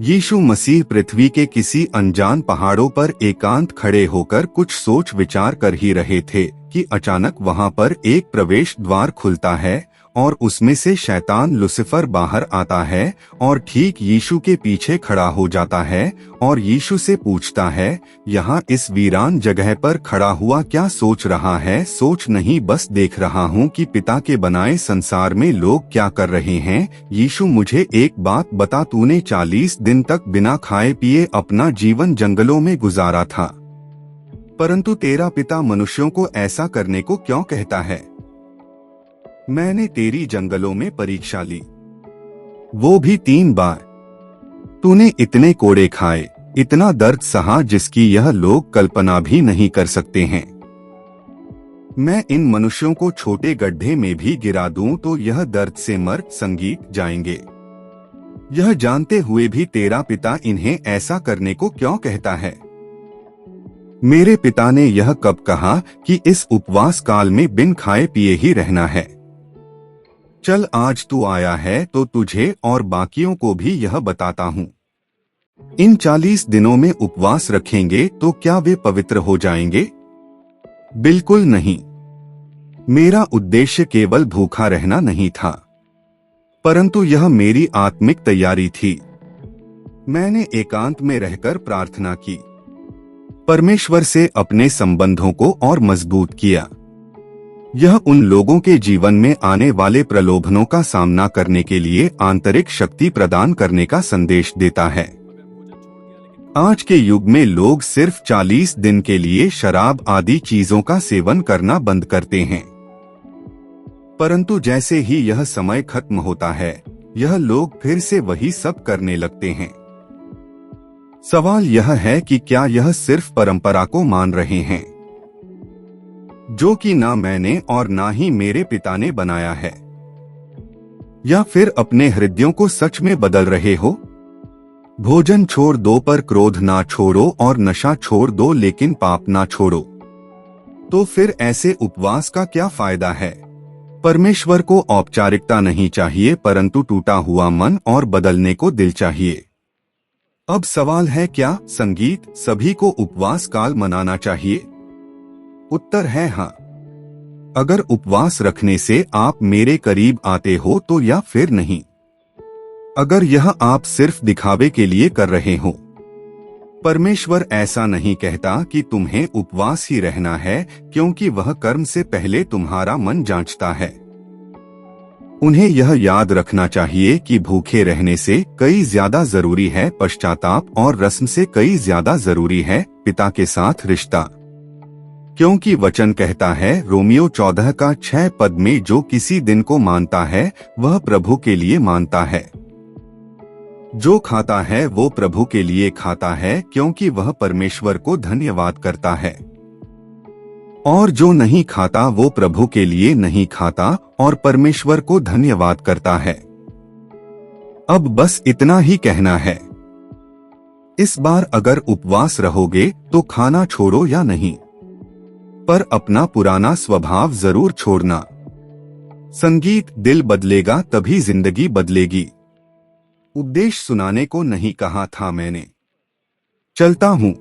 यीशु मसीह पृथ्वी के किसी अनजान पहाड़ों पर एकांत खड़े होकर कुछ सोच विचार कर ही रहे थे कि अचानक वहां पर एक प्रवेश द्वार खुलता है और उसमें से शैतान लुसिफर बाहर आता है और ठीक यीशु के पीछे खड़ा हो जाता है और यीशु से पूछता है, यहाँ इस वीरान जगह पर खड़ा हुआ क्या सोच रहा है? सोच नहीं, बस देख रहा हूँ कि पिता के बनाए संसार में लोग क्या कर रहे हैं। यीशु, मुझे एक बात बता, तूने 40 दिन तक बिना खाए पिए अपना जीवन जंगलों में गुजारा था, परंतु तेरा पिता मनुष्यों को ऐसा करने को क्यों कहता है? मैंने तेरी जंगलों में परीक्षा ली, वो भी 3 बार। तूने इतने कोड़े खाए, इतना दर्द सहा जिसकी यह लोग कल्पना भी नहीं कर सकते हैं। मैं इन मनुष्यों को छोटे गड्ढे में भी गिरा दूं तो यह दर्द से मर संगीत जाएंगे। यह जानते हुए भी तेरा पिता इन्हें ऐसा करने को क्यों कहता है? मेरे पिता ने यह कब कहा कि इस उपवास काल में बिन खाए पिए ही रहना है? चल, आज तू आया है तो तुझे और बाकियों को भी यह बताता हूँ। इन 40 दिनों में उपवास रखेंगे तो क्या वे पवित्र हो जाएंगे? बिल्कुल नहीं। मेरा उद्देश्य केवल भूखा रहना नहीं था, परंतु यह मेरी आत्मिक तैयारी थी। मैंने एकांत में रहकर प्रार्थना की, परमेश्वर से अपने संबंधों को और मजबूत किया। यह उन लोगों के जीवन में आने वाले प्रलोभनों का सामना करने के लिए आंतरिक शक्ति प्रदान करने का संदेश देता है। आज के युग में लोग सिर्फ 40 दिन के लिए शराब आदि चीजों का सेवन करना बंद करते हैं, परंतु जैसे ही यह समय खत्म होता है, यह लोग फिर से वही सब करने लगते हैं। सवाल यह है कि क्या यह सिर्फ परंपरा को मान रहे हैं, जो कि ना मैंने और ना ही मेरे पिता ने बनाया है, या फिर अपने हृदयों को सच में बदल रहे हो? भोजन छोड़ दो पर क्रोध ना छोड़ो और नशा छोड़ दो लेकिन पाप ना छोड़ो। तो फिर ऐसे उपवास का क्या फायदा है? परमेश्वर को औपचारिकता नहीं चाहिए, परंतु टूटा हुआ मन और बदलने को दिल चाहिए। अब सवाल है, क्या संगीत सभी को उपवास काल मनाना चाहिए? उत्तर है हाँ। अगर उपवास रखने से आप मेरे करीब आते हो तो, या फिर नहीं। अगर यह आप सिर्फ दिखावे के लिए कर रहे हो। परमेश्वर ऐसा नहीं कहता कि तुम्हें उपवास ही रहना है, क्योंकि वह कर्म से पहले तुम्हारा मन जांचता है। उन्हें यह याद रखना चाहिए कि भूखे रहने से कई ज्यादा जरूरी है पश्चाताप, और रस्म से कई ज्यादा जरूरी है पिता के साथ रिश्ता। क्योंकि वचन कहता है रोमियो 14 का 6 पद में, जो किसी दिन को मानता है वह प्रभु के लिए मानता है। जो खाता है वो प्रभु के लिए खाता है, क्योंकि वह परमेश्वर को धन्यवाद करता है। और जो नहीं खाता वो प्रभु के लिए नहीं खाता और परमेश्वर को धन्यवाद करता है। अब बस इतना ही कहना है। इस बार अगर उपवास रहोगे तो खाना छोड़ो या नहीं, पर अपना पुराना स्वभाव जरूर छोड़ना। संगीत, दिल बदलेगा तभी जिंदगी बदलेगी। उपदेश सुनाने को नहीं कहा था मैंने। चलता हूँ।